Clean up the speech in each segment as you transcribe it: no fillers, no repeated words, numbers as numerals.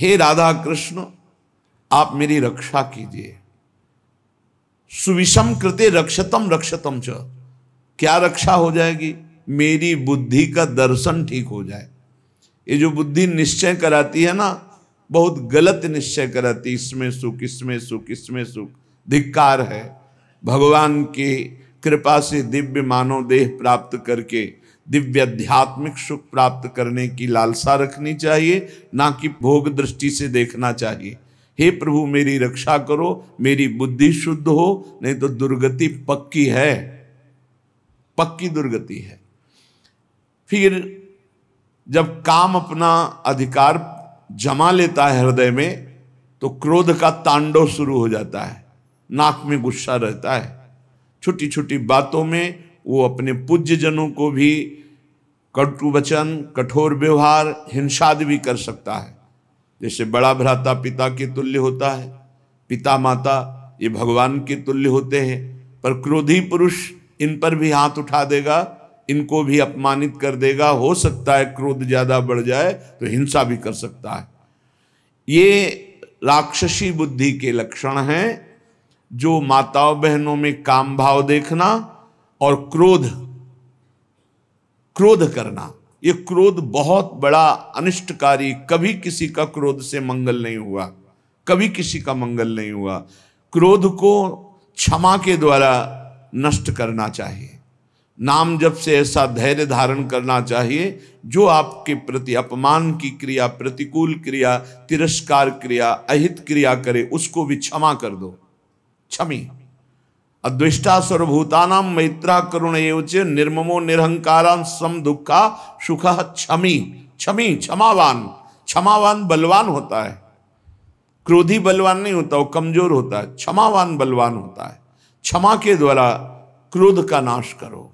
हे राधा कृष्ण आप मेरी रक्षा कीजिए। सुविषम कृते रक्षतम रक्षतम च, क्या रक्षा हो जाएगी? मेरी बुद्धि का दर्शन ठीक हो जाए। ये जो बुद्धि निश्चय कराती है ना, बहुत गलत निश्चय कराती, इसमें सुख इसमें सुख इसमें सुख, धिक्कार है। भगवान की कृपा से दिव्य मानव देह प्राप्त करके दिव्य आध्यात्मिक सुख प्राप्त करने की लालसा रखनी चाहिए, ना कि भोग दृष्टि से देखना चाहिए। हे प्रभु मेरी रक्षा करो, मेरी बुद्धि शुद्ध हो, नहीं तो दुर्गति पक्की है, पक्की दुर्गति है। फिर जब काम अपना अधिकार जमा लेता है हृदय में, तो क्रोध का तांडव शुरू हो जाता है, नाक में गुस्सा रहता है, छोटी छोटी बातों में वो अपने पूज्य जनों को भी कटु वचन, कठोर व्यवहार, हिंसादि भी कर सकता है। जैसे बड़ा भ्राता पिता के तुल्य होता है, पिता माता ये भगवान के तुल्य होते हैं, पर क्रोधी पुरुष इन पर भी हाथ उठा देगा, इनको भी अपमानित कर देगा। हो सकता है क्रोध ज्यादा बढ़ जाए तो हिंसा भी कर सकता है। ये राक्षसी बुद्धि के लक्षण हैं, जो माताओं बहनों में काम भाव देखना और क्रोध करना। ये क्रोध बहुत बड़ा अनिष्टकारी, कभी किसी का क्रोध से मंगल नहीं हुआ, कभी किसी का मंगल नहीं हुआ। क्रोध को क्षमा के द्वारा नष्ट करना चाहिए। नाम जप से ऐसा धैर्य धारण करना चाहिए, जो आपके प्रति अपमान की क्रिया, प्रतिकूल क्रिया, तिरस्कार क्रिया, अहित क्रिया करे, उसको भी क्षमा कर दो। क्षमी अद्वेष्टा सर्वभूतानां मैत्रा करुण एवच निर्ममो निरहंकारां सम दुखा सुखः क्षमी। क्षमी क्षमावान, क्षमावान बलवान होता है, क्रोधी बलवान नहीं होता, वो कमजोर होता है। क्षमावान बलवान होता है। क्षमा के द्वारा क्रोध का नाश करो।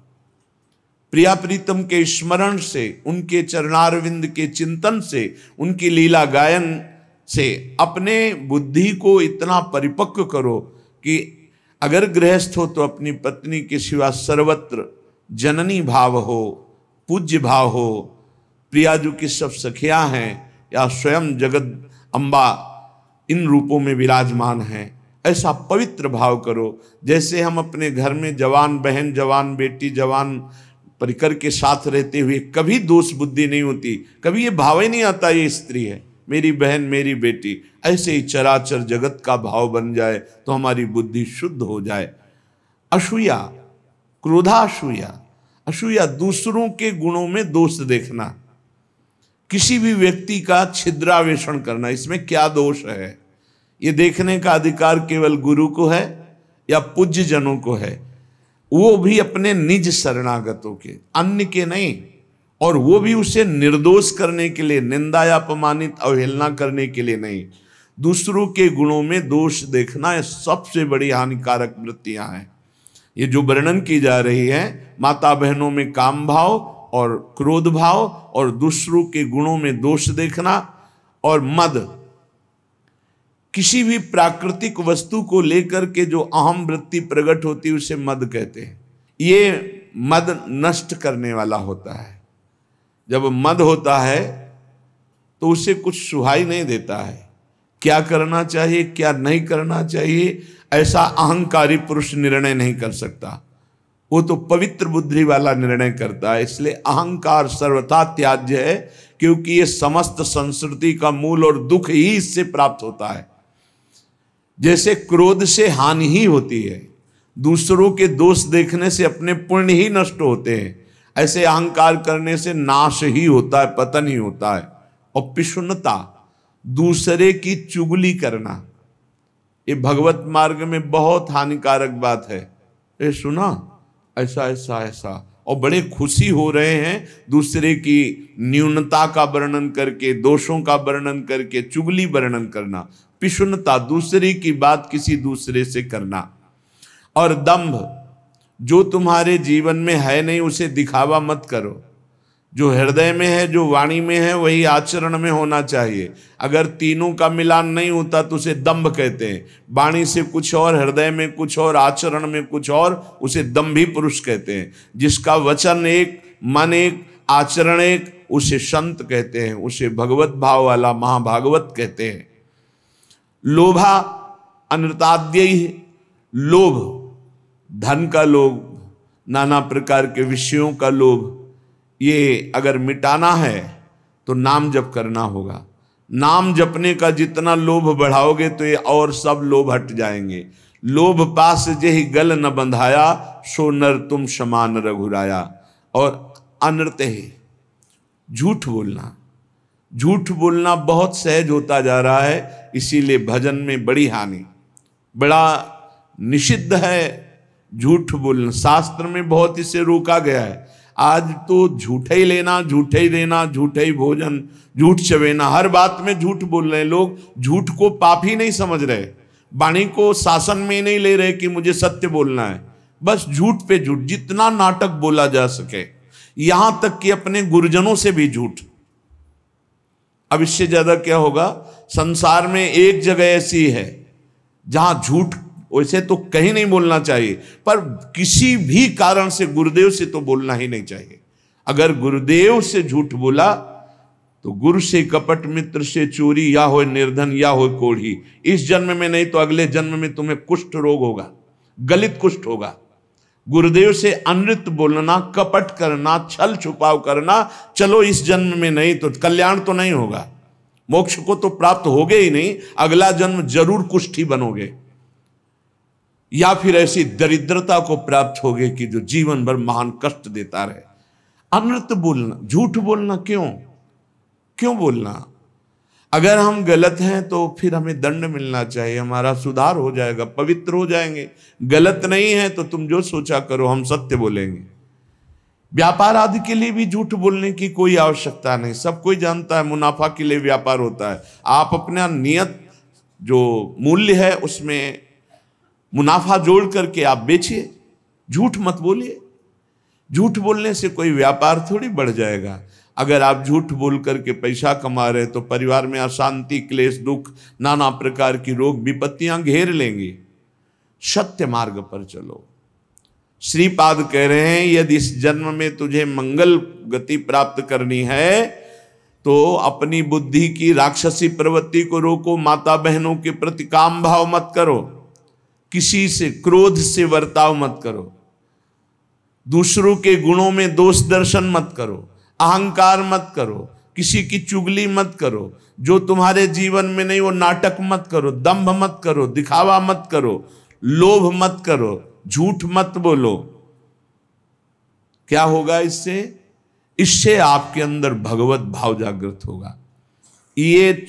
प्रिया प्रीतम के स्मरण से, उनके चरणारविंद के चिंतन से, उनकी लीला गायन से अपने बुद्धि को इतना परिपक्व करो कि अगर गृहस्थ हो तो अपनी पत्नी के सिवा सर्वत्र जननी भाव हो, पूज्य भाव हो। प्रियाजू की सब सखियां हैं या स्वयं जगत अम्बा इन रूपों में विराजमान हैं, ऐसा पवित्र भाव करो। जैसे हम अपने घर में जवान बहन, जवान बेटी, जवान परिकर के साथ रहते हुए कभी दोष बुद्धि नहीं होती, कभी ये भाव ही नहीं आता ये स्त्री है, मेरी बहन, मेरी बेटी। ऐसे ही चराचर जगत का भाव बन जाए तो हमारी बुद्धि शुद्ध हो जाए। असूया, क्रोधासूया। असूया दूसरों के गुणों में दोष देखना, किसी भी व्यक्ति का छिद्रावेषण करना, इसमें क्या दोष है, ये देखने का अधिकार केवल गुरु को है या पूज्य जनों को है, वो भी अपने निज शरणागतों के, अन्य के नहीं। और वो भी उसे निर्दोष करने के लिए, निंदा या अपमानित अवहेलना करने के लिए नहीं। दूसरों के गुणों में दोष देखना ये सबसे बड़ी हानिकारक वृत्तियां हैं। ये जो वर्णन की जा रही है, माता बहनों में काम भाव और क्रोध भाव और दूसरों के गुणों में दोष देखना और मद, किसी भी प्राकृतिक वस्तु को लेकर के जो अहम वृत्ति प्रकट होती है उसे मद कहते हैं। ये मद नष्ट करने वाला होता है। जब मद होता है तो उसे कुछ सुहाई नहीं देता है, क्या करना चाहिए क्या नहीं करना चाहिए ऐसा अहंकारी पुरुष निर्णय नहीं कर सकता, वो तो पवित्र बुद्धि वाला निर्णय करता है। इसलिए अहंकार सर्वथा त्याज्य है, क्योंकि ये समस्त संस्कृति का मूल और दुख ही इससे प्राप्त होता है। जैसे क्रोध से हानि ही होती है, दूसरों के दोष देखने से अपने पुण्य ही नष्ट होते हैं, ऐसे अहंकार करने से नाश ही होता है, पतन ही होता है। और पिशुनता, दूसरे की चुगली करना, ये भगवत मार्ग में बहुत हानिकारक बात है। ये सुना ऐसा ऐसा ऐसा, और बड़े खुशी हो रहे हैं दूसरे की न्यूनता का वर्णन करके, दोषों का वर्णन करके, चुगली वर्णन करना। पिशुनता, दूसरे की बात किसी दूसरे से करना। और दंभ, जो तुम्हारे जीवन में है नहीं उसे दिखावा मत करो। जो हृदय में है, जो वाणी में है, वही आचरण में होना चाहिए। अगर तीनों का मिलान नहीं होता तो उसे दंभ कहते हैं। वाणी से कुछ और, हृदय में कुछ और, आचरण में कुछ और, उसे दंभी पुरुष कहते हैं। जिसका वचन एक, मन एक, आचरण एक, उसे संत कहते हैं, उसे भगवत भाव वाला महाभागवत कहते हैं। लोभा अनृताद्य, लोभ, धन का लोभ, नाना प्रकार के विषयों का लोभ, ये अगर मिटाना है तो नाम जप करना होगा। नाम जपने का जितना लोभ बढ़ाओगे तो ये और सब लोभ हट जाएंगे। लोभ पास जेहि गल न बंधाया, सो नर तुम समान रघुराया। और अनृत है झूठ बोलना। झूठ बोलना बहुत सहज होता जा रहा है, इसीलिए भजन में बड़ी हानि, बड़ा निषिद्ध है झूठ बोलना। शास्त्र में बहुत इसे रोका गया है। आज तो झूठे ही लेना, झूठे ही देना, झूठे ही भोजन, झूठ चवेना, हर बात में झूठ बोल रहे हैं लोग। झूठ को पाप ही नहीं समझ रहे, वाणी को शासन में नहीं ले रहे कि मुझे सत्य बोलना है, बस झूठ पे झूठ, जितना नाटक बोला जा सके, यहां तक कि अपने गुरुजनों से भी झूठ। अब इससे ज्यादा क्या होगा? संसार में एक जगह ऐसी है जहां झूठ वैसे तो कहीं नहीं बोलना चाहिए, पर किसी भी कारण से गुरुदेव से तो बोलना ही नहीं चाहिए। अगर गुरुदेव से झूठ बोला तो गुरु से कपट, मित्र से चोरी, या हो निर्धन या हो कोढ़ी। इस जन्म में नहीं तो अगले जन्म में तुम्हें कुष्ठ रोग होगा, गलित कुष्ठ होगा। गुरुदेव से अनृत बोलना, कपट करना, छल छुपाव करना, चलो इस जन्म में नहीं तो कल्याण तो नहीं होगा, मोक्ष को तो प्राप्त होगे ही नहीं, अगला जन्म जरूर कुष्ठी बनोगे, या फिर ऐसी दरिद्रता को प्राप्त होगे कि जो जीवन भर महान कष्ट देता रहे। अनृत बोलना, झूठ बोलना, क्यों बोलना? अगर हम गलत हैं तो फिर हमें दंड मिलना चाहिए, हमारा सुधार हो जाएगा, पवित्र हो जाएंगे। गलत नहीं है तो तुम जो सोचा करो, हम सत्य बोलेंगे। व्यापार आदि के लिए भी झूठ बोलने की कोई आवश्यकता नहीं, सब कोई जानता है मुनाफा के लिए व्यापार होता है। आप अपना नियत जो मूल्य है उसमें मुनाफा जोड़ करके आप बेचिए, झूठ मत बोलिए। झूठ बोलने से कोई व्यापार थोड़ी बढ़ जाएगा। अगर आप झूठ बोल करके पैसा कमा रहे तो परिवार में अशांति, क्लेश, दुख, नाना प्रकार की रोग विपत्तियां घेर लेंगी। सत्य मार्ग पर चलो। श्रीपाद कह रहे हैं, यदि इस जन्म में तुझे मंगल गति प्राप्त करनी है तो अपनी बुद्धि की राक्षसी प्रवृत्ति को रोको। माता बहनों के प्रति काम भाव मत करो, किसी से क्रोध से वर्ताव मत करो, दूसरों के गुणों में दोष दर्शन मत करो, अहंकार मत करो, किसी की चुगली मत करो, जो तुम्हारे जीवन में नहीं वो नाटक मत करो, दंभ मत करो, दिखावा मत करो, लोभ मत करो, झूठ मत बोलो। क्या होगा इससे? इससे आपके अंदर भगवत भाव जागृत होगा। ये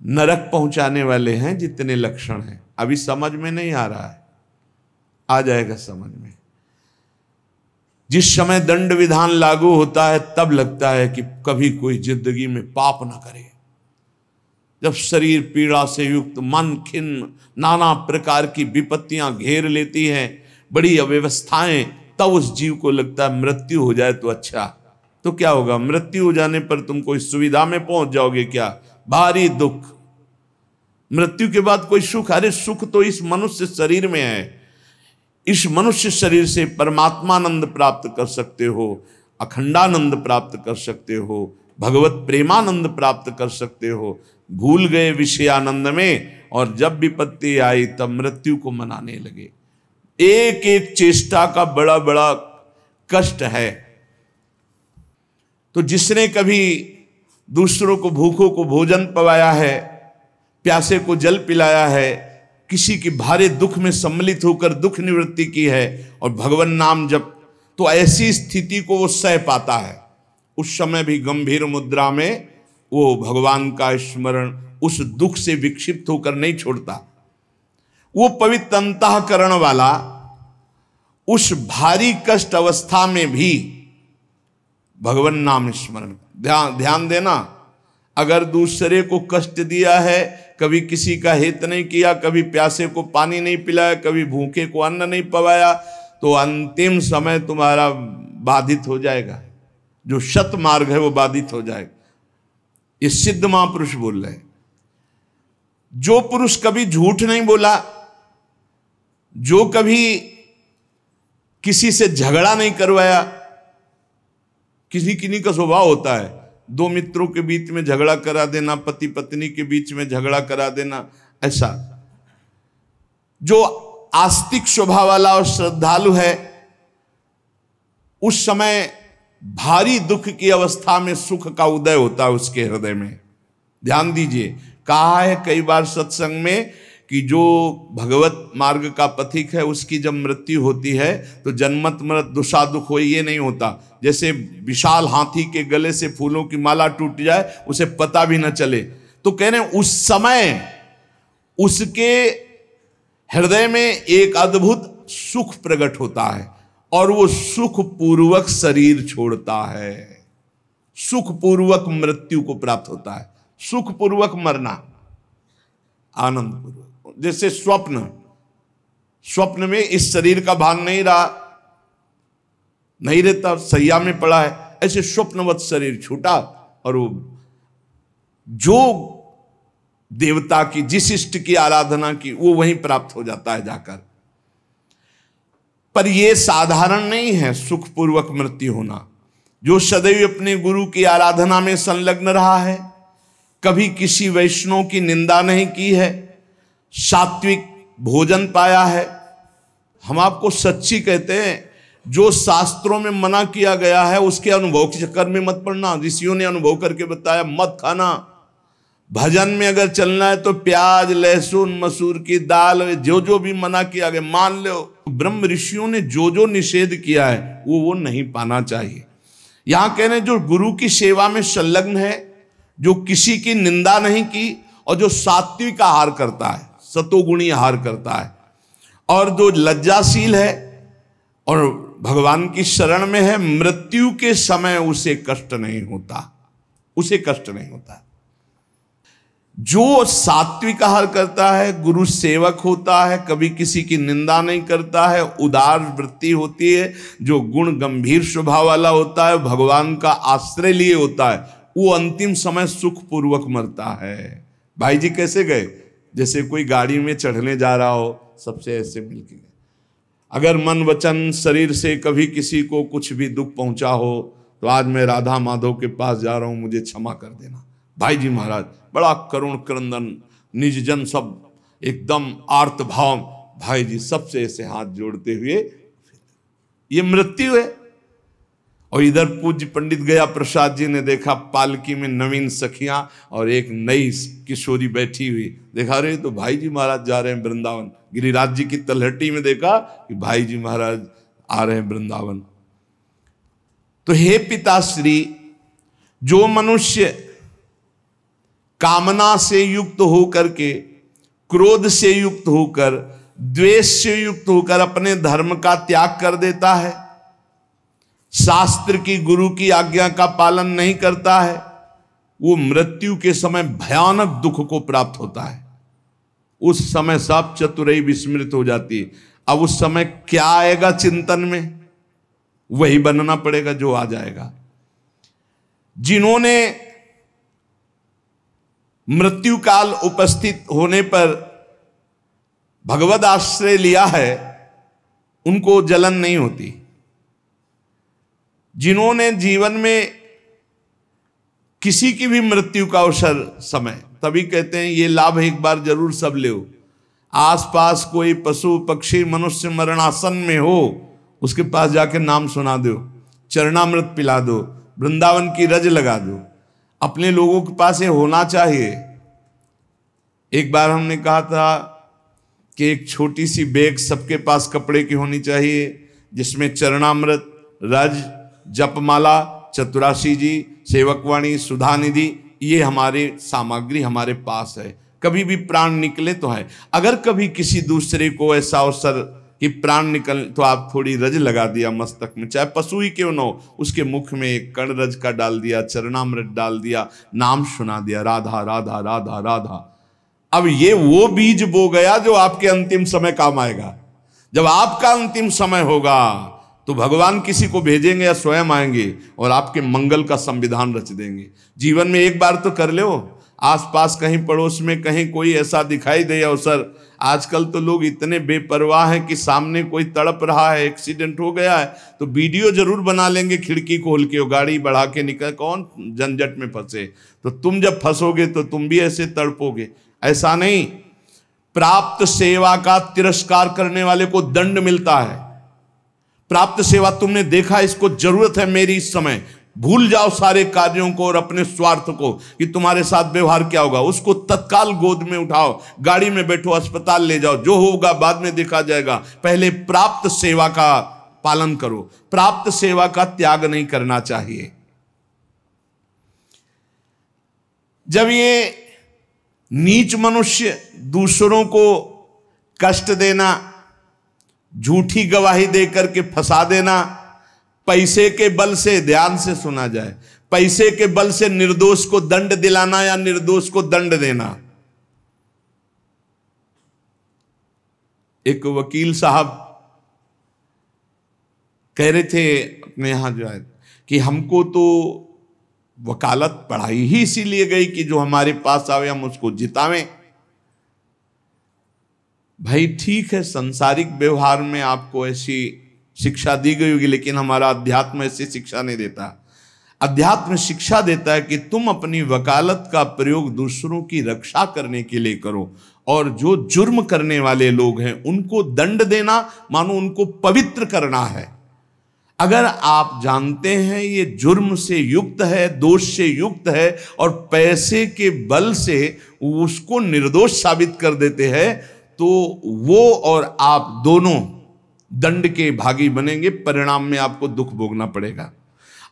नरक पहुंचाने वाले हैं जितने लक्षण हैं, अभी समझ में नहीं आ रहा है, आ जाएगा समझ में। जिस समय दंड विधान लागू होता है तब लगता है कि कभी कोई जिंदगी में पाप ना करे। जब शरीर पीड़ा से युक्त, मन खिन्न, नाना प्रकार की विपत्तियां घेर लेती हैं, बड़ी अव्यवस्थाएं, तब उस जीव को लगता है मृत्यु हो जाए तो अच्छा। तो क्या होगा? मृत्यु हो जाने पर तुम कोई सुविधा में पहुंच जाओगे क्या? भारी दुख। मृत्यु के बाद कोई सुख? अरे सुख तो इस मनुष्य शरीर में है। इस मनुष्य शरीर से परमात्मानंद प्राप्त कर सकते हो, अखंडानंद प्राप्त कर सकते हो, भगवत प्रेमानंद प्राप्त कर सकते हो। भूल गए विषयानंद में, और जब विपत्ति आई तब मृत्यु को मनाने लगे। एक एक चेष्टा का बड़ा बड़ा कष्ट है। तो जिसने कभी दूसरों को, भूखों को भोजन पवाया है, प्यासे को जल पिलाया है, किसी की भारी दुख में सम्मिलित होकर दुख निवृत्ति की है और भगवान नाम जप, तो ऐसी स्थिति को वो सह पाता है। उस समय भी गंभीर मुद्रा में वो भगवान का स्मरण उस दुख से विक्षिप्त होकर नहीं छोड़ता। वो पवित्र अंतःकरण वाला उस भारी कष्ट अवस्था में भी भगवान नाम स्मरण। ध्यान देना, अगर दूसरे को कष्ट दिया है, कभी किसी का हित नहीं किया, कभी प्यासे को पानी नहीं पिलाया, कभी भूखे को अन्न नहीं पवाया, तो अंतिम समय तुम्हारा बाधित हो जाएगा। जो सत मार्ग है वो बाधित हो जाएगा। ये सिद्ध महापुरुष बोल रहे हैं। जो पुरुष कभी झूठ नहीं बोला, जो कभी किसी से झगड़ा नहीं करवाया, किसी किन्हीं का स्वभाव होता है, दो मित्रों के बीच में झगड़ा करा देना, पति पत्नी के बीच में झगड़ा करा देना, ऐसा। जो आस्तिक स्वभाव वाला और श्रद्धालु है, उस समय भारी दुख की अवस्था में सुख का उदय होता है उसके हृदय में। ध्यान दीजिए, कहा है कई बार सत्संग में कि जो भगवत मार्ग का पथिक है उसकी जब मृत्यु होती है तो जन्मत मृत दुषा दुख हो, ये नहीं होता। जैसे विशाल हाथी के गले से फूलों की माला टूट जाए, उसे पता भी न चले। तो कह रहे हैं उस समय उसके हृदय में एक अद्भुत सुख प्रकट होता है और वो सुख पूर्वक शरीर छोड़ता है, सुख पूर्वक मृत्यु को प्राप्त होता है, सुख पूर्वक मरना, आनंद पूर्वक। जैसे स्वप्न, स्वप्न में इस शरीर का भान नहीं रहा, नहीं रहता, सैया में पड़ा है, ऐसे स्वप्नवत शरीर छूटा और वो जो देवता की, जिस इष्ट की आराधना की, वो वहीं प्राप्त हो जाता है जाकर। पर यह साधारण नहीं है सुखपूर्वक मृत्यु होना। जो सदैव अपने गुरु की आराधना में संलग्न रहा है, कभी किसी वैष्णव की निंदा नहीं की है, सात्विक भोजन पाया है। हम आपको सच्ची कहते हैं, जो शास्त्रों में मना किया गया है उसके अनुभव के चक्कर में मत पड़ना। ऋषियों ने अनुभव करके बताया, मत खाना। भजन में अगर चलना है तो प्याज, लहसुन, मसूर की दाल, जो जो भी मना किया गया मान लो। ब्रह्म ऋषियों ने जो जो निषेध किया है वो नहीं पाना चाहिए। यहां कह रहे हैं जो गुरु की सेवा में संलग्न है, जो किसी की निंदा नहीं की और जो सात्विक आहार करता है, सतोगुणी आहार करता है, और जो लज्जाशील है और भगवान की शरण में है, मृत्यु के समय उसे कष्ट नहीं होता, उसे कष्ट नहीं होता। जो सात्विक आहार करता है, गुरु सेवक होता है, कभी किसी की निंदा नहीं करता है, उदार वृत्ति होती है, जो गुण गंभीर स्वभाव वाला होता है, भगवान का आश्रय लिए होता है, वो अंतिम समय सुख पूर्वक मरता है। भाई जी कैसे गए? जैसे कोई गाड़ी में चढ़ने जा रहा हो, सबसे ऐसे मिलके गए। अगर मन वचन शरीर से कभी किसी को कुछ भी दुख पहुंचा हो तो आज मैं राधा माधव के पास जा रहा हूं, मुझे क्षमा कर देना। भाई जी महाराज बड़ा करुण क्रंदन, निज जन सब एकदम आर्त भाव, भाई जी सबसे ऐसे हाथ जोड़ते हुए, ये मृत्यु है। और इधर पूज्य पंडित गया प्रसाद जी ने देखा पालकी में नवीन सखियां और एक नई किशोरी बैठी हुई, देखा रहे तो भाई जी महाराज जा रहे हैं वृंदावन। गिरिराज जी की तलहटी में देखा कि भाई जी महाराज आ रहे हैं वृंदावन। तो हे पिताश्री, जो मनुष्य कामना से युक्त होकर के, क्रोध से युक्त होकर, द्वेष से युक्त होकर अपने धर्म का त्याग कर देता है, शास्त्र की गुरु की आज्ञा का पालन नहीं करता है, वो मृत्यु के समय भयानक दुख को प्राप्त होता है। उस समय सब चतुराई विस्मृत हो जाती है। अब उस समय क्या आएगा चिंतन में, वही बनना पड़ेगा जो आ जाएगा। जिन्होंने मृत्यु काल उपस्थित होने पर भगवद आश्रय लिया है, उनको जलन नहीं होती। जिन्होंने जीवन में किसी की भी मृत्यु का अवसर समय, तभी कहते हैं ये लाभ एक बार जरूर सब ले। आसपास कोई पशु पक्षी मनुष्य मरणासन में हो, उसके पास जाके नाम सुना दो, चरणामृत पिला दो, वृंदावन की रज लगा दो। अपने लोगों के पास ये होना चाहिए। एक बार हमने कहा था कि एक छोटी सी बैग सबके पास कपड़े की होनी चाहिए, जिसमें चरणामृत, रज, जपमाला, चतुराशी जी, सेवकवाणी, सुधा निधि, ये हमारी सामग्री हमारे पास है। कभी भी प्राण निकले तो है। अगर कभी किसी दूसरे को ऐसा अवसर कि प्राण निकल, तो आप थोड़ी रज लगा दिया मस्तक में, चाहे पशु ही क्यों न हो, उसके मुख में एक कण रज का डाल दिया, चरणामृत डाल दिया, नाम सुना दिया, राधा राधा राधा राधा। अब ये वो बीज बो गया जो आपके अंतिम समय काम आएगा। जब आपका अंतिम समय होगा तो भगवान किसी को भेजेंगे या स्वयं आएंगे और आपके मंगल का संविधान रच देंगे। जीवन में एक बार तो कर लो। आसपास कहीं पड़ोस में कहीं कोई ऐसा दिखाई दे अवसर, आजकल तो लोग इतने बेपरवाह हैं कि सामने कोई तड़प रहा है, एक्सीडेंट हो गया है तो वीडियो जरूर बना लेंगे, खिड़की खोल के गाड़ी बढ़ा के निकल, कौन झंझट में फंसे। तो तुम जब फंसोगे तो तुम भी ऐसे तड़पोगे। ऐसा नहीं, प्राप्त सेवा का तिरस्कार करने वाले को दंड मिलता है। प्राप्त सेवा तुमने देखा, इसको जरूरत है मेरी इस समय, भूल जाओ सारे कार्यों को और अपने स्वार्थ को कि तुम्हारे साथ व्यवहार क्या होगा, उसको तत्काल गोद में उठाओ, गाड़ी में बैठो, अस्पताल ले जाओ, जो होगा बाद में देखा जाएगा। पहले प्राप्त सेवा का पालन करो, प्राप्त सेवा का त्याग नहीं करना चाहिए। जब ये नीच मनुष्य दूसरों को कष्ट देना, झूठी गवाही देकर के फंसा देना, पैसे के बल से, ध्यान से सुना जाए, पैसे के बल से निर्दोष को दंड दिलाना या निर्दोष को दंड देना। एक वकील साहब कह रहे थे अपने यहां जो है कि हमको तो वकालत पढ़ाई ही इसीलिए गई कि जो हमारे पास आवे हम उसको जितावें। भाई ठीक है, सांसारिक व्यवहार में आपको ऐसी शिक्षा दी गई होगी, लेकिन हमारा अध्यात्म ऐसी शिक्षा नहीं देता। अध्यात्म शिक्षा देता है कि तुम अपनी वकालत का प्रयोग दूसरों की रक्षा करने के लिए करो, और जो जुर्म करने वाले लोग हैं उनको दंड देना मानो उनको पवित्र करना है। अगर आप जानते हैं ये जुर्म से युक्त है, दोष से युक्त है, और पैसे के बल से उसको निर्दोष साबित कर देते हैं, तो वो और आप दोनों दंड के भागी बनेंगे, परिणाम में आपको दुख भोगना पड़ेगा।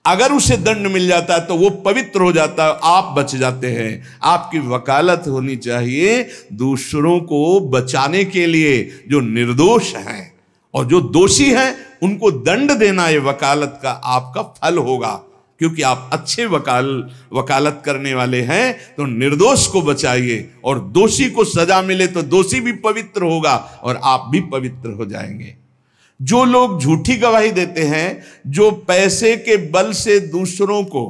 अगर उसे दंड मिल जाता है तो वो पवित्र हो जाता है, आप बच जाते हैं। आपकी वकालत होनी चाहिए दूसरों को बचाने के लिए, जो निर्दोष हैं, और जो दोषी हैं उनको दंड देना, ये वकालत का आपका फल होगा। क्योंकि आप अच्छे वकालत करने वाले हैं तो निर्दोष को बचाइए, और दोषी को सजा मिले तो दोषी भी पवित्र होगा और आप भी पवित्र हो जाएंगे। जो लोग झूठी गवाही देते हैं, जो पैसे के बल से दूसरों को,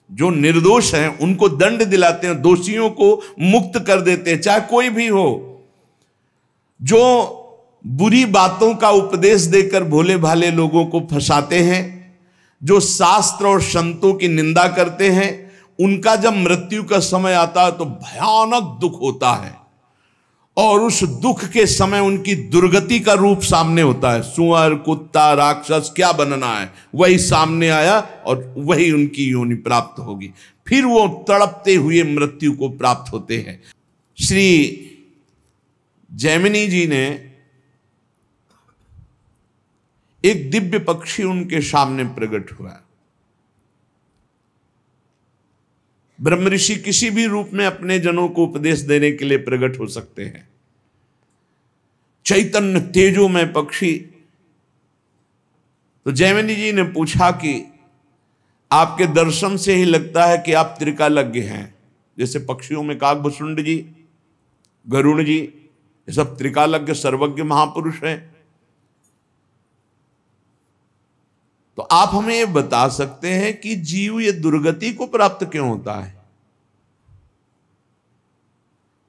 जो निर्दोष हैं उनको दंड दिलाते हैं, दोषियों को मुक्त कर देते हैं, चाहे कोई भी हो, जो बुरी बातों का उपदेश देकर भोले भाले लोगों को फंसाते हैं, जो शास्त्र और संतों की निंदा करते हैं, उनका जब मृत्यु का समय आता है तो भयानक दुख होता है, और उस दुख के समय उनकी दुर्गति का रूप सामने होता है। सुअर, कुत्ता, राक्षस क्या बनना है वही सामने आया और वही उनकी योनि प्राप्त होगी। फिर वो तड़पते हुए मृत्यु को प्राप्त होते हैं। श्री जैमिनी जी ने एक दिव्य पक्षी उनके सामने प्रकट हुआ। ब्रह्म ऋषि किसी भी रूप में अपने जनों को उपदेश देने के लिए प्रकट हो सकते हैं। चैतन्य तेजोमय पक्षी। तो जैमिनी जी ने पूछा कि आपके दर्शन से ही लगता है कि आप त्रिकालज्ञ हैं। जैसे पक्षियों में काकभुसुंड जी, गरुड़ जी, ये सब त्रिकालज्ञ सर्वज्ञ महापुरुष हैं। तो आप हमें ये बता सकते हैं कि जीव ये दुर्गति को प्राप्त क्यों होता है?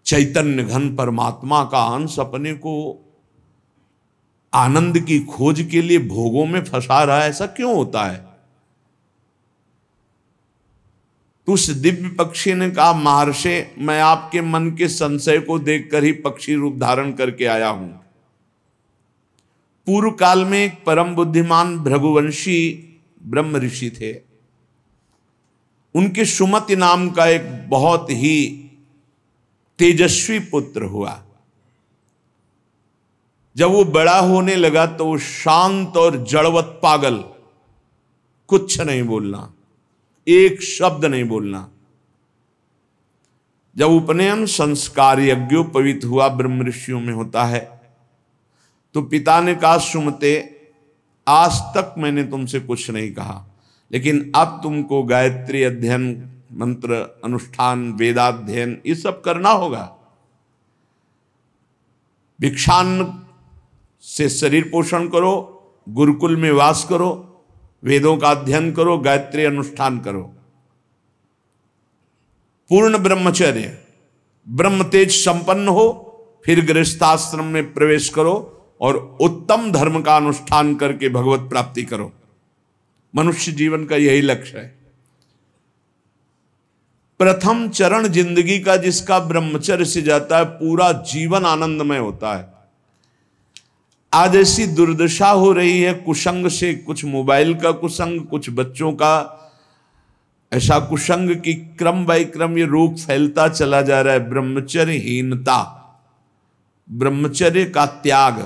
चैतन्य घन परमात्मा का अंश अपने को आनंद की खोज के लिए भोगों में फंसा रहा है, ऐसा क्यों होता है? तो उस दिव्य पक्षी ने कहा, महर्षि, मैं आपके मन के संशय को देखकर ही पक्षी रूप धारण करके आया हूं। पूर्व काल में एक परम बुद्धिमान भृगुवंशी ब्रह्म ऋषि थे। उनके सुमति नाम का एक बहुत ही तेजस्वी पुत्र हुआ। जब वो बड़ा होने लगा तो वो शांत और जड़वत पागल, कुछ नहीं बोलना, एक शब्द नहीं बोलना। जब उपनयन संस्कार यज्ञोपवीत हुआ, ब्रह्म ऋषियों में होता है, तो पिता ने कहा, सुमते, आज तक मैंने तुमसे कुछ नहीं कहा, लेकिन अब तुमको गायत्री अध्ययन, मंत्र अनुष्ठान, वेदाध्ययन ये सब करना होगा। भिक्षान्न से शरीर पोषण करो, गुरुकुल में वास करो, वेदों का अध्ययन करो, गायत्री अनुष्ठान करो, पूर्ण ब्रह्मचर्य। ब्रह्म तेज संपन्न हो, फिर गृहस्थाश्रम में प्रवेश करो और उत्तम धर्म का अनुष्ठान करके भगवत प्राप्ति करो। मनुष्य जीवन का यही लक्ष्य है। प्रथम चरण जिंदगी का जिसका ब्रह्मचर्य से जाता है, पूरा जीवन आनंदमय होता है। आज ऐसी दुर्दशा हो रही है कुसंग से, कुछ मोबाइल का कुसंग, कुछ बच्चों का ऐसा कुसंग कि क्रम बाय क्रम ये रोग फैलता चला जा रहा है। ब्रह्मचर्यहीनता, ब्रह्मचर्य का त्याग,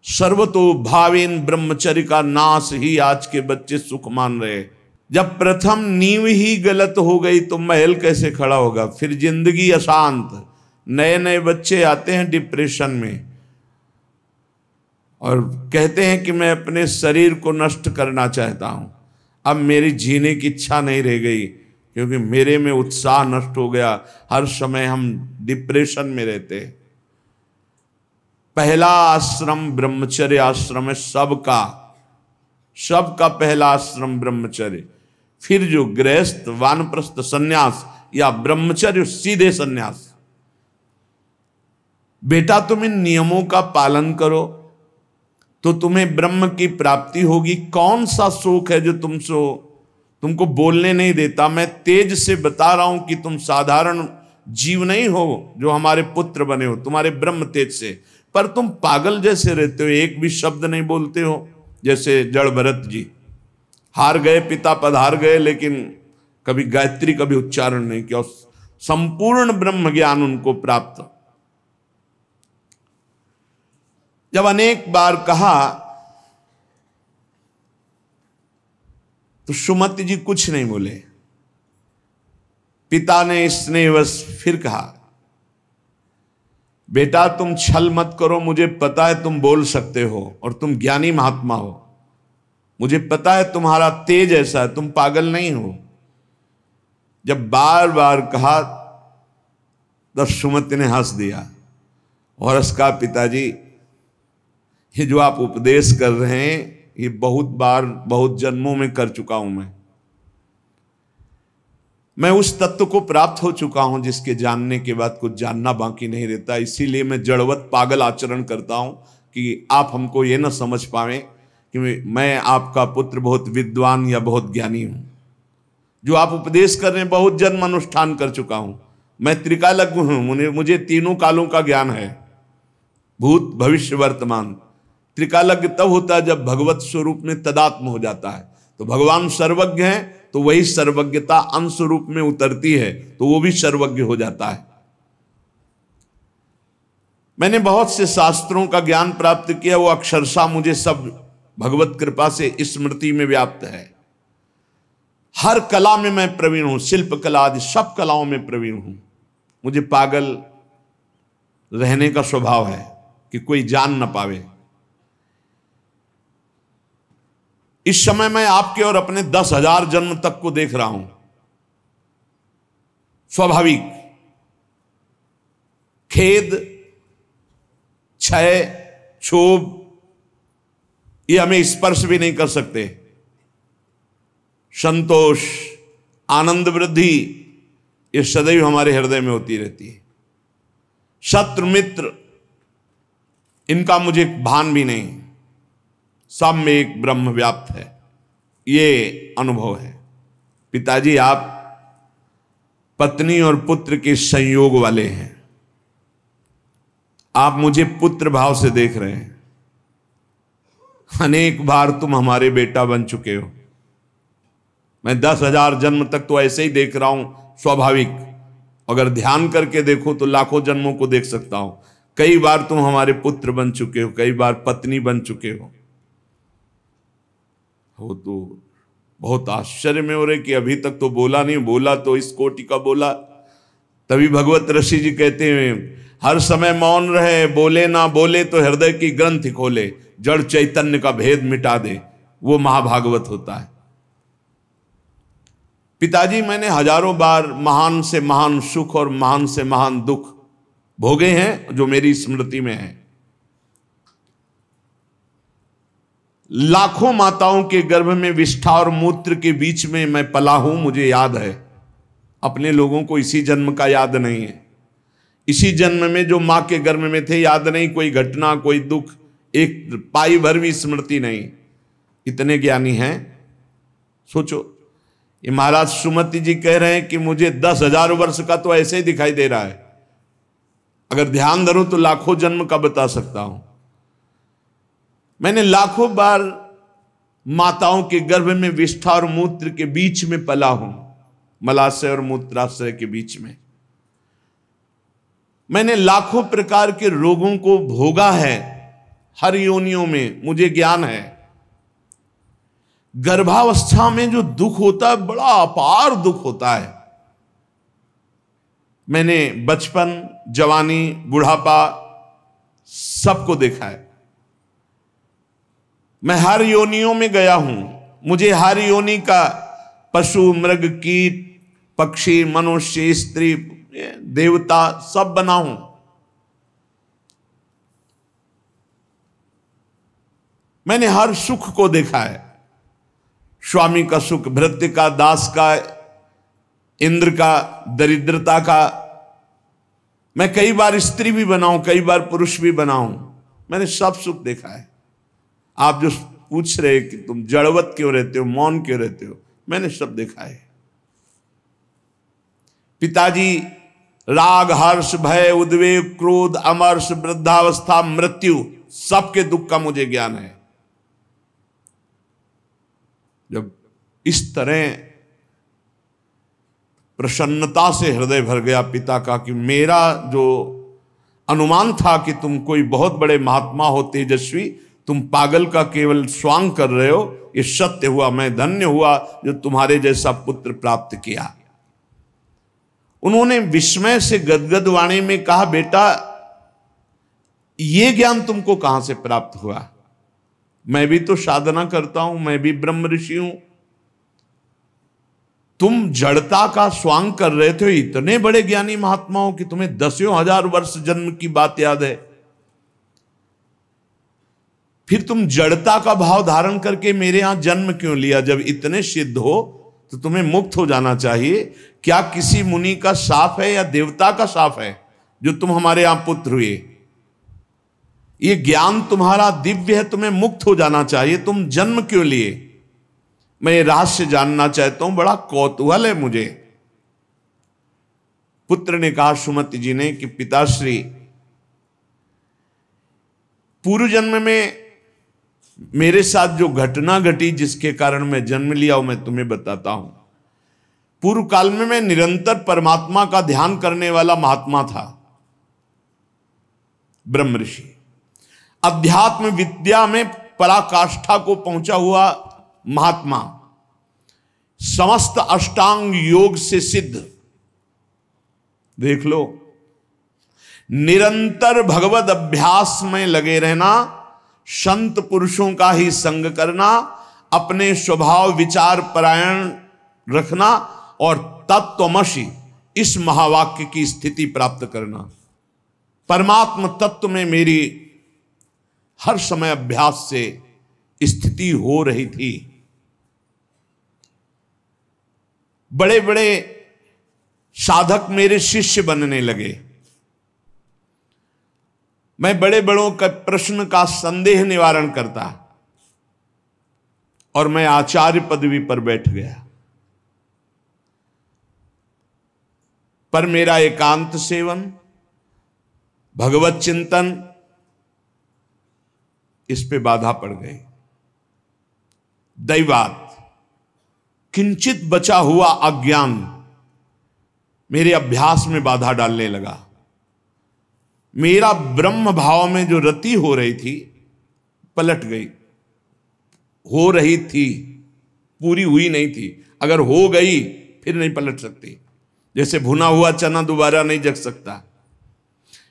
सर्वतो भावेन ब्रह्मचर्य का नाश ही आज के बच्चे सुख मान रहे। जब प्रथम नींव ही गलत हो गई तो महल कैसे खड़ा होगा? फिर जिंदगी अशांत। नए नए बच्चे आते हैं डिप्रेशन में और कहते हैं कि मैं अपने शरीर को नष्ट करना चाहता हूं, अब मेरी जीने की इच्छा नहीं रह गई क्योंकि मेरे में उत्साह नष्ट हो गया। हर समय हम डिप्रेशन में रहते हैं। पहला आश्रम ब्रह्मचर्य आश्रम है सबका पहला आश्रम ब्रह्मचर्य। फिर जो गृहस्थ, वानप्रस्थ, सन्यास या ब्रह्मचर्य सीधे सन्यास। बेटा तुम इन नियमों का पालन करो तो तुम्हें ब्रह्म की प्राप्ति होगी। कौन सा शोक है जो तुमको बोलने नहीं देता? मैं तेज से बता रहा हूं कि तुम साधारण जीव नहीं हो जो हमारे पुत्र बने हो, तुम्हारे ब्रह्म तेज से, पर तुम पागल जैसे रहते हो, एक भी शब्द नहीं बोलते हो। जैसे जड़ भरत जी हार गए, पिता पधार गए, लेकिन कभी गायत्री कभी उच्चारण नहीं किया। संपूर्ण ब्रह्म ज्ञान उनको प्राप्त। जब अनेक बार कहा तो सुमति जी कुछ नहीं बोले। पिता ने स्नेहवश फिर कहा, बेटा तुम छल मत करो, मुझे पता है तुम बोल सकते हो और तुम ज्ञानी महात्मा हो, मुझे पता है तुम्हारा तेज ऐसा है, तुम पागल नहीं हो। जब बार बार कहा तब सुमति ने हंस दिया और उसका, पिताजी ये जो आप उपदेश कर रहे हैं ये बहुत बार, बहुत जन्मों में कर चुका हूं। मैं उस तत्व को प्राप्त हो चुका हूं जिसके जानने के बाद कुछ जानना बाकी नहीं रहता। इसीलिए मैं जड़वत पागल आचरण करता हूं कि आप हमको ये ना समझ पाए कि मैं आपका पुत्र बहुत विद्वान या बहुत ज्ञानी हूं। जो आप उपदेश कर रहे हैं बहुत जन्म अनुष्ठान कर चुका हूं। मैं त्रिकालज्ञ हूं, मुझे तीनों कालों का ज्ञान है, भूत भविष्य वर्तमान। त्रिकालज्ञ तब होता है जब भगवत स्वरूप में तदात्म हो जाता है। तो भगवान सर्वज्ञ हैं तो वही सर्वज्ञता अंश रूप में उतरती है तो वो भी सर्वज्ञ हो जाता है। मैंने बहुत से शास्त्रों का ज्ञान प्राप्त किया, वो अक्षरशः मुझे सब भगवत कृपा से स्मृति में व्याप्त है। हर कला में मैं प्रवीण हूं, शिल्प कला आदि सब कलाओं में प्रवीण हूं। मुझे पागल रहने का स्वभाव है कि कोई जान न पावे। इस समय मैं आपके और अपने 10,000 जन्म तक को देख रहा हूं। स्वाभाविक खेद, क्षय, क्षोभ ये हमें स्पर्श भी नहीं कर सकते। संतोष, आनंद, वृद्धि ये सदैव हमारे हृदय में होती रहती है। शत्रु मित्र इनका मुझे भान भी नहीं, सब में एक ब्रह्म व्याप्त है, ये अनुभव है। पिताजी आप पत्नी और पुत्र के संयोग वाले हैं। आप मुझे पुत्र भाव से देख रहे हैं। अनेक बार तुम हमारे बेटा बन चुके हो। मैं 10,000 जन्म तक तो ऐसे ही देख रहा हूं, स्वाभाविक। अगर ध्यान करके देखो तो लाखों जन्मों को देख सकता हूं। कई बार तुम हमारे पुत्र बन चुके हो, कई बार पत्नी बन चुके हो। तो बहुत आश्चर्य में हो रहे कि अभी तक तो बोला नहीं, बोला तो इस कोटि का बोला। तभी भगवत ऋषि जी कहते हैं हर समय मौन रहे, बोले ना बोले तो हृदय की ग्रंथि खोले, जड़ चैतन्य का भेद मिटा दे, वो महाभागवत होता है। पिताजी मैंने हजारों बार महान से महान सुख और महान से महान दुख भोगे हैं जो मेरी स्मृति में है। लाखों माताओं के गर्भ में विष्ठा और मूत्र के बीच में मैं पला हूं, मुझे याद है। अपने लोगों को इसी जन्म का याद नहीं है। इसी जन्म में जो मां के गर्भ में थे, याद नहीं कोई घटना, कोई दुख, एक पाई भर भी स्मृति नहीं। इतने ज्ञानी हैं। सोचो, ये महाराज सुमति जी कह रहे हैं कि मुझे 10,000 वर्ष का तो ऐसे ही दिखाई दे रहा है, अगर ध्यान धरूं तो लाखों जन्म का बता सकता हूं। मैंने लाखों बार माताओं के गर्भ में विष्ठा और मूत्र के बीच में पला हूं, मलाशय और मूत्राशय के बीच में। मैंने लाखों प्रकार के रोगों को भोगा है, हर योनियों में मुझे ज्ञान है। गर्भावस्था में जो दुख होता है, बड़ा अपार दुख होता है। मैंने बचपन, जवानी, बुढ़ापा सबको देखा है। मैं हर योनियों में गया हूं, मुझे हर योनि का पशु, मृग, कीट, पक्षी, मनुष्य, स्त्री, देवता सब बना हूं। मैंने हर सुख को देखा है, स्वामी का सुख, भृत्य का, दास का, इंद्र का, दरिद्रता का। मैं कई बार स्त्री भी बनाऊं, कई बार पुरुष भी बनाऊं, मैंने सब सुख देखा है। आप जो पूछ रहे कि तुम जड़वत क्यों रहते हो, मौन क्यों रहते हो, मैंने सब देखा है। पिताजी राग, हर्ष, भय, उद्वेग, क्रोध, अमर्ष, वृद्धावस्था, मृत्यु, सबके दुख का मुझे ज्ञान है। जब इस तरह प्रसन्नता से हृदय भर गया पिता का कि मेरा जो अनुमान था कि तुम कोई बहुत बड़े महात्मा हो, तेजस्वी, तुम पागल का केवल स्वांग कर रहे हो, ये सत्य हुआ। मैं धन्य हुआ जो तुम्हारे जैसा पुत्र प्राप्त किया। उन्होंने विस्मय से गदगद वाणी में कहा, बेटा ये ज्ञान तुमको कहां से प्राप्त हुआ? मैं भी तो साधना करता हूं, मैं भी ब्रह्म ऋषि हूं। तुम जड़ता का स्वांग कर रहे थे, इतने बड़े ज्ञानी महात्मा हो कि तुम्हें 10,000 वर्ष जन्म की बात याद है, फिर तुम जड़ता का भाव धारण करके मेरे यहां जन्म क्यों लिया? जब इतने सिद्ध हो तो तुम्हें मुक्त हो जाना चाहिए। क्या किसी मुनि का शाप है या देवता का शाप है जो तुम हमारे यहां पुत्र हुए? ये ज्ञान तुम्हारा दिव्य है, तुम्हें मुक्त हो जाना चाहिए, तुम जन्म क्यों लिए? मैं ये रहस्य जानना चाहता हूं, बड़ा कौतूहल है मुझे। पुत्र ने कहा सुमति जी ने कि पिताश्री, पूर्व जन्म में मेरे साथ जो घटना घटी जिसके कारण मैं जन्म लिया वो मैं तुम्हें बताता हूं। पूर्व काल में मैं निरंतर परमात्मा का ध्यान करने वाला महात्मा था, ब्रह्म ऋषि, अध्यात्म विद्या में पराकाष्ठा को पहुंचा हुआ महात्मा, समस्त अष्टांग योग से सिद्ध। देख लो, निरंतर भगवत अभ्यास में लगे रहना, संत पुरुषों का ही संग करना, अपने स्वभाव विचार परायण रखना और तत्वमसि इस महावाक्य की स्थिति प्राप्त करना। परमात्म तत्व में मेरी हर समय अभ्यास से स्थिति हो रही थी। बड़े बड़े साधक मेरे शिष्य बनने लगे। मैं बड़े बड़ों का प्रश्न का संदेह निवारण करता और मैं आचार्य पदवी पर बैठ गया। पर मेरा एकांत सेवन, भगवत चिंतन, इस पे बाधा पड़ गई। दैवात, किंचित बचा हुआ अज्ञान मेरे अभ्यास में बाधा डालने लगा। मेरा ब्रह्म भाव में जो रति हो रही थी पलट गई। हो रही थी, पूरी हुई नहीं थी। अगर हो गई फिर नहीं पलट सकती। जैसे भुना हुआ चना दोबारा नहीं जग सकता।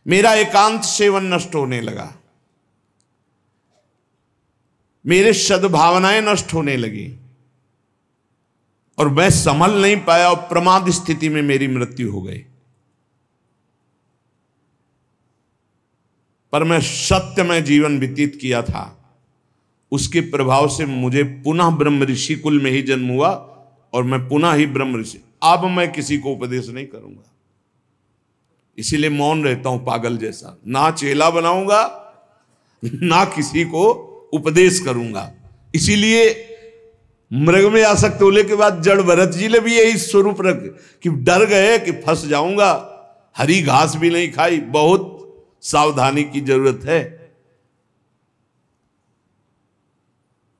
मेरा एकांत सेवन नष्ट होने लगा, मेरे सद्भावनाएं नष्ट होने लगी और मैं संभल नहीं पाया और प्रमाद स्थिति में मेरी मृत्यु हो गई। पर मैं सत्यमय जीवन व्यतीत किया था, उसके प्रभाव से मुझे पुनः ब्रह्म ऋषि कुल में ही जन्म हुआ और मैं पुनः ही ब्रह्म ऋषि। अब मैं किसी को उपदेश नहीं करूंगा। इसीलिए मौन रहता हूं पागल जैसा, ना चेला बनाऊंगा ना किसी को उपदेश करूंगा। इसीलिए मृग में आसक्त होने के बाद जड़ भरत जी ने भी यही स्वरूप रख कि डर गए कि फंस जाऊंगा, हरी घास भी नहीं खाई, बहुत सावधानी की जरूरत है।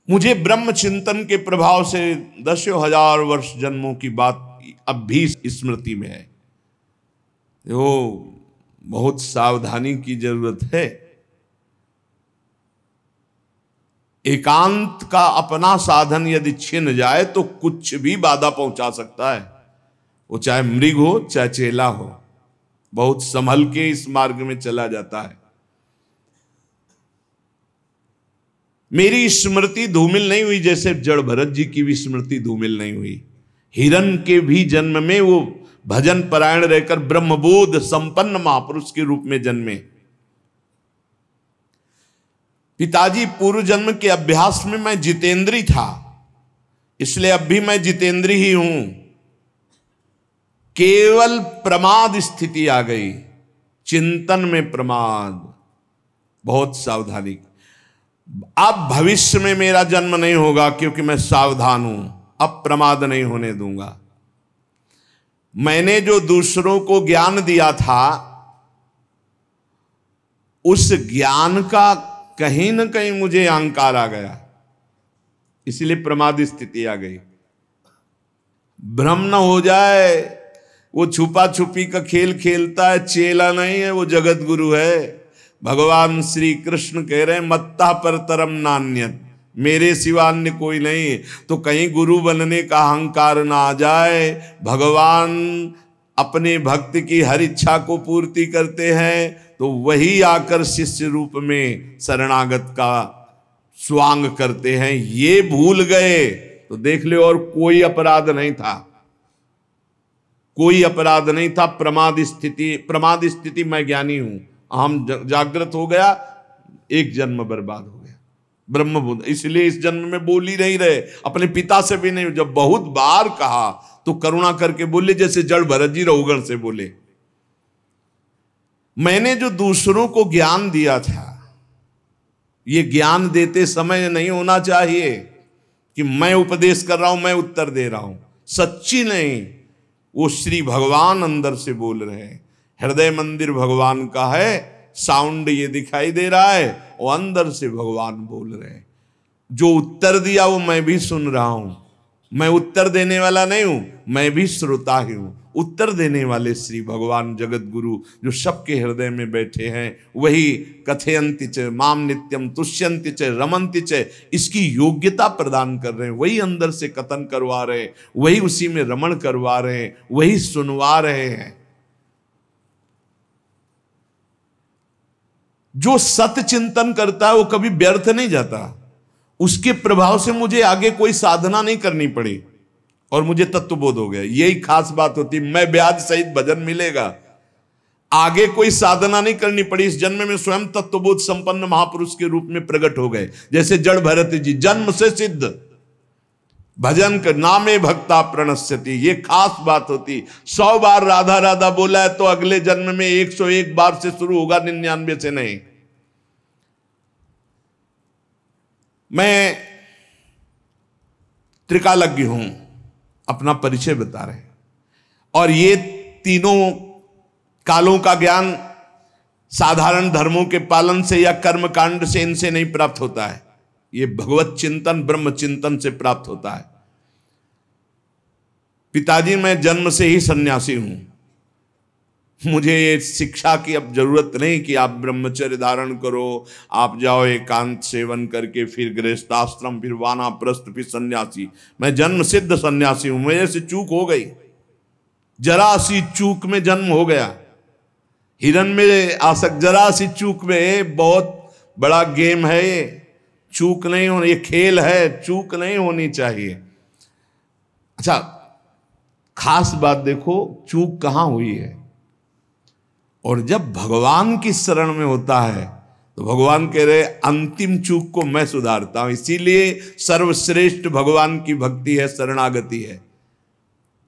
मुझे ब्रह्म चिंतन के प्रभाव से दसों हजार वर्ष जन्मों की बात अब भी स्मृति में है। वो बहुत सावधानी की जरूरत है। एकांत का अपना साधन यदि छिन जाए तो कुछ भी बाधा पहुंचा सकता है, वो चाहे मृग हो चाहे चेला हो, बहुत संभल के इस मार्ग में चला जाता है। मेरी स्मृति धूमिल नहीं हुई जैसे जड़ भरत जी की भी स्मृति धूमिल नहीं हुई। हिरण के भी जन्म में वो भजन परायण रहकर ब्रह्मबोध संपन्न महापुरुष के रूप में जन्मे। पिताजी पूर्व जन्म के अभ्यास में मैं जितेंद्री था, इसलिए अब भी मैं जितेंद्री ही हूं। केवल प्रमाद स्थिति आ गई, चिंतन में प्रमाद, बहुत सावधानी। अब भविष्य में मेरा जन्म नहीं होगा क्योंकि मैं सावधान हूं, अब प्रमाद नहीं होने दूंगा। मैंने जो दूसरों को ज्ञान दिया था उस ज्ञान का कहीं न कहीं मुझे अहंकार आ गया, इसलिए प्रमाद स्थिति आ गई। भ्रम न हो जाए, वो छुपा छुपी का खेल खेलता है, चेला नहीं है, वो जगत गुरु है। भगवान श्री कृष्ण कह रहे हैं मत्ता पर तरम नान्यत, मेरे सिवा अन्य कोई नहीं। तो कहीं गुरु बनने का अहंकार ना आ जाए। भगवान अपने भक्त की हर इच्छा को पूर्ति करते हैं तो वही आकर शिष्य रूप में शरणागत का स्वांग करते हैं। ये भूल गए तो देख ले, और कोई अपराध नहीं था, कोई अपराध नहीं था। प्रमाद स्थिति मैं ज्ञानी हूं, हम जागृत हो गया, एक जन्म बर्बाद हो गया। ब्रह्मबुद्ध इसलिए इस जन्म में बोल ही नहीं रहे, अपने पिता से भी नहीं। जब बहुत बार कहा तो करुणा करके बोले, जैसे जड़ भरत जी रघुगण से बोले। मैंने जो दूसरों को ज्ञान दिया था, ये ज्ञान देते समय नहीं होना चाहिए कि मैं उपदेश कर रहा हूं, मैं उत्तर दे रहा हूं। सच्ची नहीं, वो श्री भगवान अंदर से बोल रहे हैं। हृदय मंदिर भगवान का है, साउंड ये दिखाई दे रहा है, और अंदर से भगवान बोल रहे हैं। जो उत्तर दिया वो मैं भी सुन रहा हूं। मैं उत्तर देने वाला नहीं हूं, मैं भी श्रोता ही हूं। उत्तर देने वाले श्री भगवान जगत गुरु जो सबके हृदय में बैठे हैं, वही कथयन्ति च माम नित्यम तुष्यन्ति च रमन्ति च, इसकी योग्यता प्रदान कर रहे हैं। वही अंदर से कथन करवा रहे हैं, वही उसी में रमण करवा रहे हैं, वही सुनवा रहे हैं। जो सत्य चिंतन करता है वो कभी व्यर्थ नहीं जाता। उसके प्रभाव से मुझे आगे कोई साधना नहीं करनी पड़ी और मुझे तत्वबोध हो गया। यही खास बात होती, मैं ब्याज सहित भजन मिलेगा, आगे कोई साधना नहीं करनी पड़ी। इस जन्म में स्वयं तत्वबोध संपन्न महापुरुष के रूप में प्रकट हो गए। जैसे जड़ भरत जी जन्म से सिद्ध, भजन कर नामे भक्ता प्रणश्यति, ये खास बात होती। 100 बार राधा राधा बोला है तो अगले जन्म में 101 बार से शुरू होगा, 99 से नहीं। मैं त्रिकालज्ञ हूं, अपना परिचय बता रहे हैं। और ये तीनों कालों का ज्ञान साधारण धर्मों के पालन से या कर्म कांड से इनसे नहीं प्राप्त होता है। ये भगवत चिंतन ब्रह्म चिंतन से प्राप्त होता है। पिताजी मैं जन्म से ही सन्यासी हूं, मुझे ये शिक्षा की अब जरूरत नहीं कि आप ब्रह्मचर्य धारण करो, आप जाओ एकांत सेवन करके फिर गृहस्थाश्रम, फिर वानप्रस्थ, फिर सन्यासी। मैं जन्म सिद्ध सन्यासी हूं। मेरे से चूक हो गई, जरा सी चूक में जन्म हो गया। हिरन में आसक्त, जरा सी चूक में, बहुत बड़ा गेम है ये। चूक नहीं होनी, ये खेल है, चूक नहीं होनी चाहिए। अच्छा, खास बात देखो, चूक कहां हुई है। और जब भगवान की शरण में होता है तो भगवान कह रहे अंतिम चूक को मैं सुधारता हूं। इसीलिए सर्वश्रेष्ठ भगवान की भक्ति है, शरणागति है।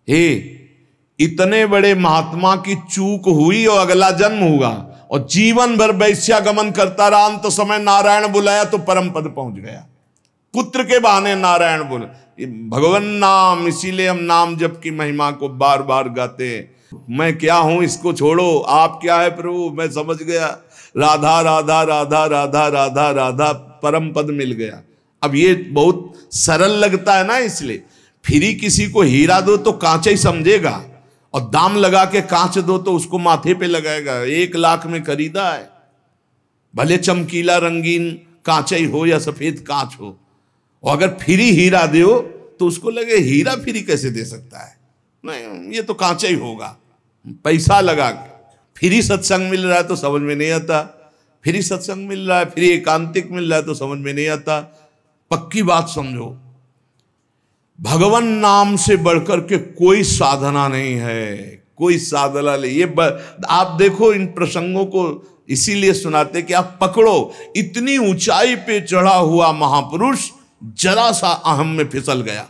हे, इतने बड़े महात्मा की चूक हुई और अगला जन्म हुआ और जीवन भर वैश्यागमन करता रहा। अंत समय नारायण बुलाया तो परम पद पहुंच गया। पुत्र के बहाने नारायण बोले, भगवान नाम, इसीलिए हम नाम जप की महिमा को बार बार गाते हैं। मैं क्या हूं इसको छोड़ो, आप क्या है प्रभु, मैं समझ गया। राधा राधा राधा राधा राधा राधा, परम पद मिल गया। अब ये बहुत सरल लगता है ना, इसलिए फ्री किसी को हीरा दो तो कांच ही समझेगा, और दाम लगा के कांच दो तो उसको माथे पे लगाएगा। 1 लाख में खरीदा है, भले चमकीला रंगीन कांच ही हो या सफेद कांच हो, और अगर फ्री हीरा दो तो उसको लगे हीरा फ्री कैसे दे सकता है, नहीं ये तो कांच ही होगा। पैसा लगा के फ्री सत्संग मिल रहा है तो समझ में नहीं आता, फ्री सत्संग मिल रहा है, फ्री एकांतिक मिल रहा है तो समझ में नहीं आता। पक्की बात समझो, भगवान नाम से बढ़कर के कोई साधना नहीं है, कोई साधना नहीं। ये आप देखो इन प्रसंगों को इसीलिए सुनाते कि आप पकड़ो, इतनी ऊंचाई पे चढ़ा हुआ महापुरुष जरा सा अहम में फिसल गया,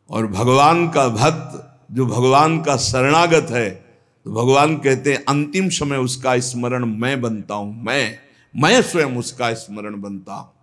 और भगवान का भक्त जो भगवान का शरणागत है, तो भगवान कहते हैं अंतिम समय उसका स्मरण मैं बनता हूं, मैं स्वयं उसका स्मरण बनता हूं।